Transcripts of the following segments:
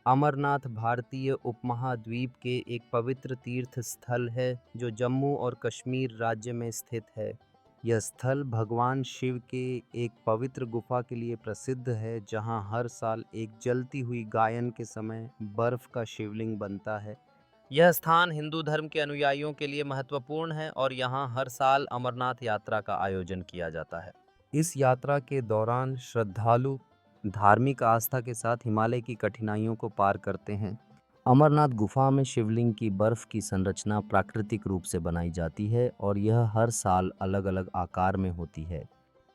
अमरनाथ भारतीय उपमहाद्वीप के एक पवित्र तीर्थ स्थल है जो जम्मू और कश्मीर राज्य में स्थित है। यह स्थल भगवान शिव के एक पवित्र गुफा के लिए प्रसिद्ध है, जहां हर साल एक जलती हुई गायन के समय बर्फ का शिवलिंग बनता है। यह स्थान हिंदू धर्म के अनुयायियों के लिए महत्वपूर्ण है और यहाँ हर साल अमरनाथ यात्रा का आयोजन किया जाता है। इस यात्रा के दौरान श्रद्धालु धार्मिक आस्था के साथ हिमालय की कठिनाइयों को पार करते हैं। अमरनाथ गुफा में शिवलिंग की बर्फ की संरचना प्राकृतिक रूप से बनाई जाती है और यह हर साल अलग-अलग आकार में होती है।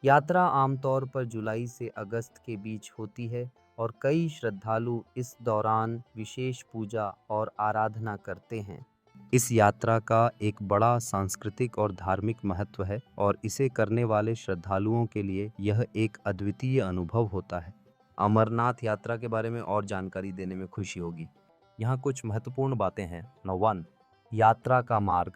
यात्रा आमतौर पर जुलाई से अगस्त के बीच होती है और कई श्रद्धालु इस दौरान विशेष पूजा और आराधना करते हैं। इस यात्रा का एक बड़ा सांस्कृतिक और धार्मिक महत्व है और इसे करने वाले श्रद्धालुओं के लिए यह एक अद्वितीय अनुभव होता है। अमरनाथ यात्रा के बारे में और जानकारी देने में खुशी होगी। यहाँ कुछ महत्वपूर्ण बातें हैं। नंबर 1, यात्रा का मार्ग।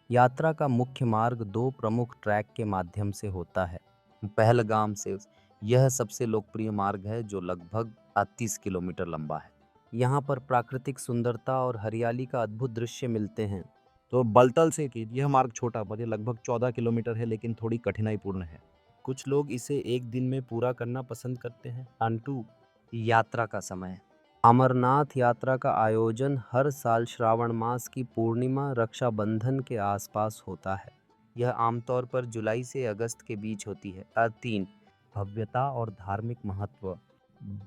यात्रा का मुख्य मार्ग दो प्रमुख ट्रैक के माध्यम से होता है। पहलगाम से यह सबसे लोकप्रिय मार्ग है जो लगभग 38 किलोमीटर लंबा है। यहाँ पर प्राकृतिक सुंदरता और हरियाली का अद्भुत दृश्य मिलते हैं। तो बलतल से कि यह मार्ग छोटा पर यह लगभग 14 किलोमीटर है, लेकिन थोड़ी कठिनाईपूर्ण है। कुछ लोग इसे एक दिन में पूरा करना पसंद करते हैं। अंटू यात्रा का समय। अमरनाथ यात्रा का आयोजन हर साल श्रावण मास की पूर्णिमा रक्षाबंधन के आसपास होता है। यह आमतौर पर जुलाई से अगस्त के बीच होती है। 3, भव्यता और धार्मिक महत्व।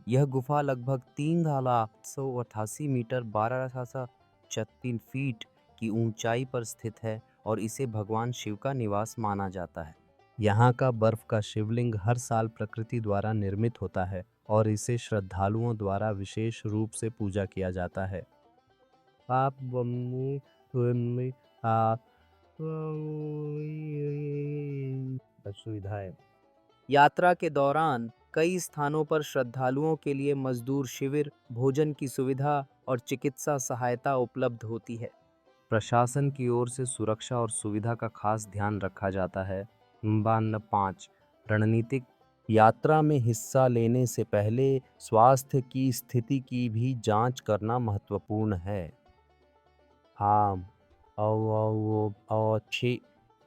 यह गुफा लगभग 3,888 मीटर 12,036 फीट की ऊंचाई पर स्थित है और इसे भगवान शिव का निवास माना जाता है। यहाँ का बर्फ का शिवलिंग हर साल प्रकृति द्वारा निर्मित होता है और इसे श्रद्धालुओं द्वारा विशेष रूप से पूजा किया जाता है। सुविधाएं। यात्रा के दौरान कई स्थानों पर श्रद्धालुओं के लिए मजदूर शिविर, भोजन की सुविधा और चिकित्सा सहायता उपलब्ध होती है। प्रशासन की ओर से सुरक्षा और सुविधा का खास ध्यान रखा जाता है। 5, रणनीतिक। यात्रा में हिस्सा लेने से पहले स्वास्थ्य की स्थिति की भी जांच करना महत्वपूर्ण है। हाँ, अच्छी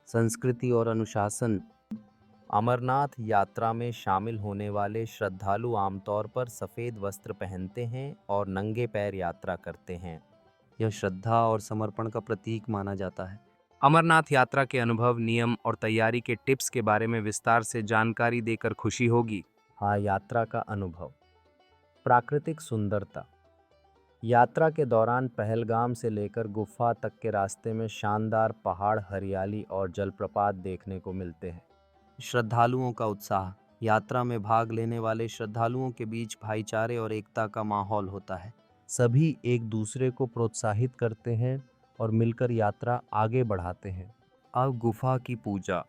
संस्कृति और अनुशासन। अमरनाथ यात्रा में शामिल होने वाले श्रद्धालु आमतौर पर सफ़ेद वस्त्र पहनते हैं और नंगे पैर यात्रा करते हैं। यह श्रद्धा और समर्पण का प्रतीक माना जाता है। अमरनाथ यात्रा के अनुभव, नियम और तैयारी के टिप्स के बारे में विस्तार से जानकारी देकर खुशी होगी। हाँ, यात्रा का अनुभव। प्राकृतिक सुंदरता। यात्रा के दौरान पहलगाम से लेकर गुफा तक के रास्ते में शानदार पहाड़, हरियाली और जलप्रपात देखने को मिलते हैं। श्रद्धालुओं का उत्साह। यात्रा में भाग लेने वाले श्रद्धालुओं के बीच भाईचारे और एकता का माहौल होता है। सभी एक दूसरे को प्रोत्साहित करते हैं और मिलकर यात्रा आगे बढ़ाते हैं। अब गुफा की पूजा।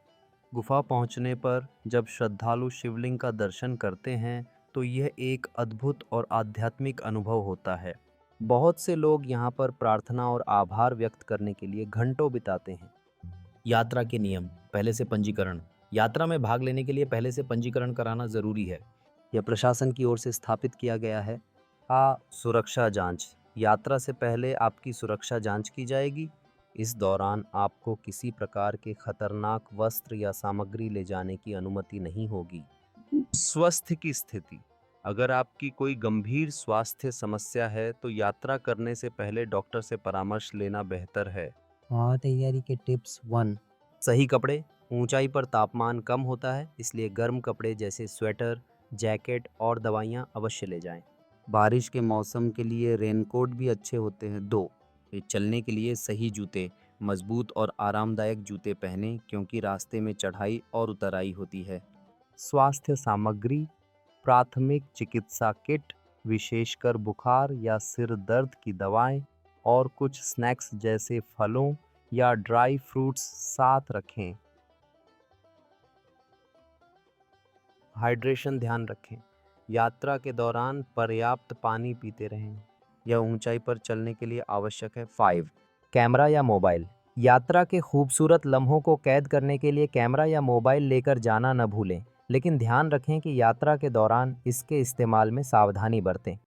गुफा पहुंचने पर जब श्रद्धालु शिवलिंग का दर्शन करते हैं तो यह एक अद्भुत और आध्यात्मिक अनुभव होता है। बहुत से लोग यहाँ पर प्रार्थना और आभार व्यक्त करने के लिए घंटों बिताते हैं। यात्रा के नियम। पहले से पंजीकरण। यात्रा में भाग लेने के लिए पहले से पंजीकरण कराना ज़रूरी है। यह प्रशासन की ओर से स्थापित किया गया है। सुरक्षा जांच। यात्रा से पहले आपकी सुरक्षा जांच की जाएगी। इस दौरान आपको किसी प्रकार के खतरनाक वस्त्र या सामग्री ले जाने की अनुमति नहीं होगी। स्वास्थ्य की स्थिति। अगर आपकी कोई गंभीर स्वास्थ्य समस्या है तो यात्रा करने से पहले डॉक्टर से परामर्श लेना बेहतर है। तैयारी के टिप्स। 1, सही कपड़े। ऊंचाई पर तापमान कम होता है, इसलिए गर्म कपड़े जैसे स्वेटर, जैकेट और दवाइयाँ अवश्य ले जाएं। बारिश के मौसम के लिए रेनकोट भी अच्छे होते हैं। 2, चलने के लिए सही जूते। मजबूत और आरामदायक जूते पहनें क्योंकि रास्ते में चढ़ाई और उतराई होती है। स्वास्थ्य सामग्री। प्राथमिक चिकित्सा किट, विशेषकर बुखार या सिर दर्द की दवाएं और कुछ स्नैक्स जैसे फलों या ड्राई फ्रूट्स साथ रखें। हाइड्रेशन ध्यान रखें। यात्रा के दौरान पर्याप्त पानी पीते रहें। यह ऊंचाई पर चलने के लिए आवश्यक है। 5, कैमरा या मोबाइल। यात्रा के खूबसूरत लम्हों को कैद करने के लिए कैमरा या मोबाइल लेकर जाना न भूलें, लेकिन ध्यान रखें कि यात्रा के दौरान इसके इस्तेमाल में सावधानी बरतें।